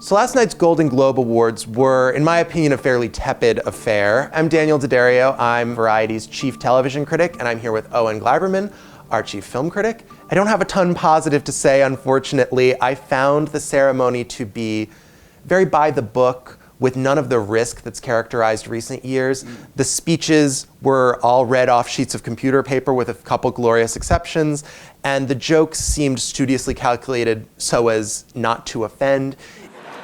So last night's Golden Globe Awards were, in my opinion, a fairly tepid affair. I'm Daniel D'Addario. I'm Variety's chief television critic, and I'm here with Owen Gleiberman, our chief film critic. I don't have a ton positive to say, unfortunately. I found the ceremony to be very by the book, with none of the risk that's characterized recent years. The speeches were all read off sheets of computer paper with a couple glorious exceptions, and the jokes seemed studiously calculated so as not to offend.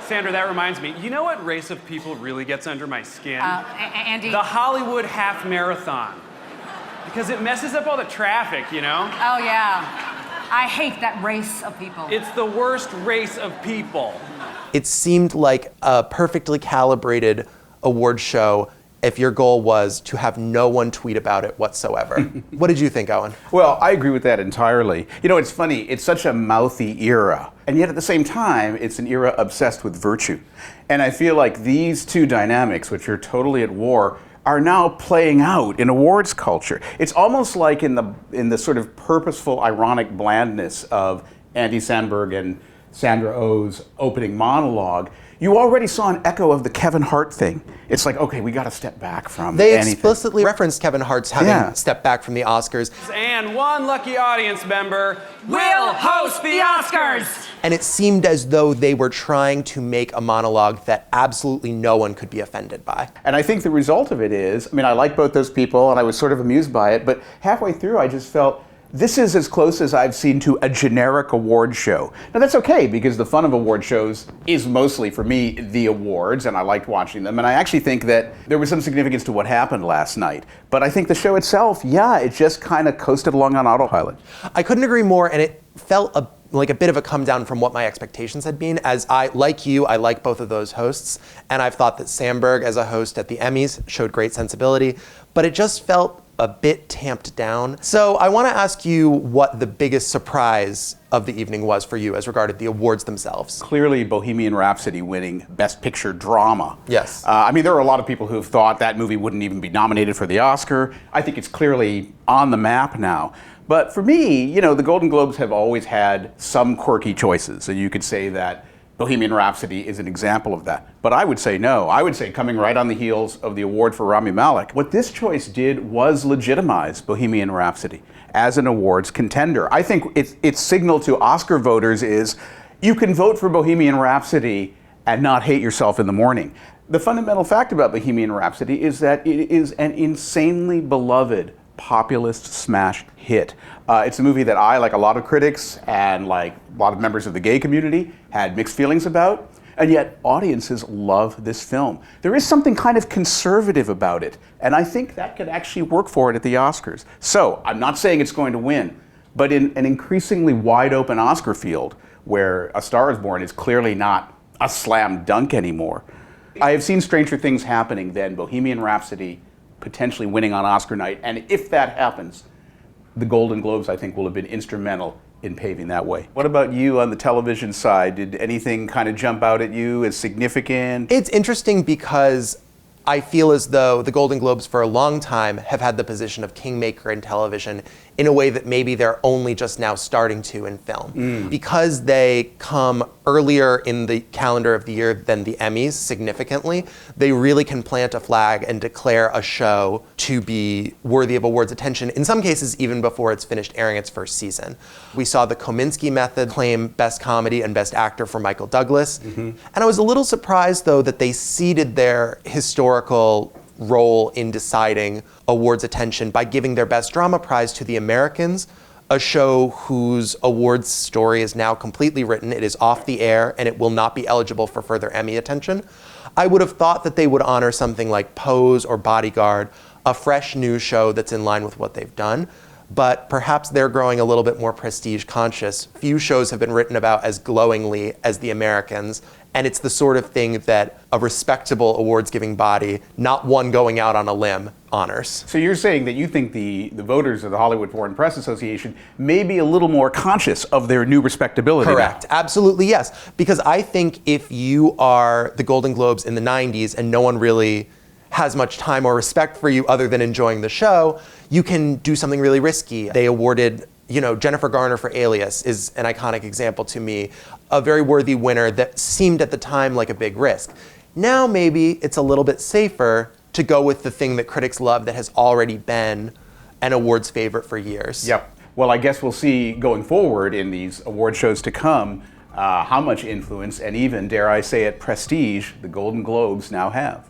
Sandra, that reminds me, you know what race of people really gets under my skin? Andy? The Hollywood half marathon. Because it messes up all the traffic, you know? Oh, yeah. I hate that race of people. It's the worst race of people. It seemed like a perfectly calibrated award show if your goal was to have no one tweet about it whatsoever. What did you think, Owen? Well, I agree with that entirely. You know, it's funny, it's such a mouthy era, and yet at the same time, it's an era obsessed with virtue. And I feel like these two dynamics, which are totally at war, are now playing out in awards culture. It's almost like in the sort of purposeful, ironic blandness of Andy Sandberg and Sandra Oh's opening monologue, you already saw an echo of the Kevin Hart thing. It's like, okay, we got to step back from They anything. explicitly referenced Kevin Hart's having stepped back from the Oscars. And one lucky audience member will host the Oscars! And it seemed as though they were trying to make a monologue that absolutely no one could be offended by. And I think the result of it is, I mean, I like both those people and I was sort of amused by it, but halfway through I just felt, this is as close as I've seen to a generic award show. Now that's okay, because the fun of award shows is mostly, for me, the awards, and I liked watching them. And I actually think that there was some significance to what happened last night. But I think the show itself, yeah, it just kind of coasted along on autopilot. I couldn't agree more, and it felt like a bit of a come down from what my expectations had been. As I like both of those hosts, and I've thought that Samdberg as a host at the Emmys showed great sensibility, but it just felt a bit tamped down. So I want to ask you what the biggest surprise of the evening was for you as regarded the awards themselves. Clearly Bohemian Rhapsody winning Best Picture Drama. Yes. I mean, there are a lot of people who have thought that movie wouldn't even be nominated for the Oscar. I think it's clearly on the map now. But for me, you know, the Golden Globes have always had some quirky choices, and you could say that Bohemian Rhapsody is an example of that. But I would say no. I would say coming right on the heels of the award for Rami Malek, what this choice did was legitimize Bohemian Rhapsody as an awards contender. I think its signal to Oscar voters is you can vote for Bohemian Rhapsody and not hate yourself in the morning. The fundamental fact about Bohemian Rhapsody is that it is an insanely beloved populist smash hit. It's a movie that I, like a lot of critics and like a lot of members of the gay community, had mixed feelings about, and yet audiences love this film. There is something kind of conservative about it, and I think that could actually work for it at the Oscars. So, I'm not saying it's going to win, but in an increasingly wide open Oscar field, where A Star is Born is clearly not a slam dunk anymore, I have seen stranger things happening than Bohemian Rhapsody potentially winning on Oscar night, and if that happens, the Golden Globes, I think, will have been instrumental in paving that way. What about you on the television side? Did anything kind of jump out at you as significant? It's interesting because I feel as though the Golden Globes for a long time have had the position of kingmaker in television in a way that maybe they're only just now starting to in film. Because they come earlier in the calendar of the year than the Emmys significantly, they really can plant a flag and declare a show to be worthy of awards attention, in some cases even before it's finished airing its first season. We saw the Kominsky Method claim Best Comedy and Best Actor for Michael Douglas. And I was a little surprised, though, that they ceded their historical role in deciding awards attention by giving their Best Drama prize to The Americans, a show whose awards story is now completely written. It is off the air, and it will not be eligible for further Emmy attention. I would have thought that they would honor something like Pose or Bodyguard, a fresh new show that's in line with what they've done. But perhaps they're growing a little bit more prestige conscious. Few shows have been written about as glowingly as The Americans, and it's the sort of thing that a respectable awards-giving body, not one going out on a limb, honors. So you're saying that you think the voters of the Hollywood Foreign Press Association may be a little more conscious of their new respectability Correct. now. Absolutely, yes. Because I think if you are the Golden Globes in the 90s and no one really has much time or respect for you other than enjoying the show, you can do something really risky. They awarded Jennifer Garner for Alias is an iconic example to me, a very worthy winner that seemed at the time like a big risk. Now maybe it's a little bit safer to go with the thing that critics love that has already been an awards favorite for years. Yep. Well, I guess we'll see going forward in these award shows to come how much influence and even, dare I say it, prestige the Golden Globes now have.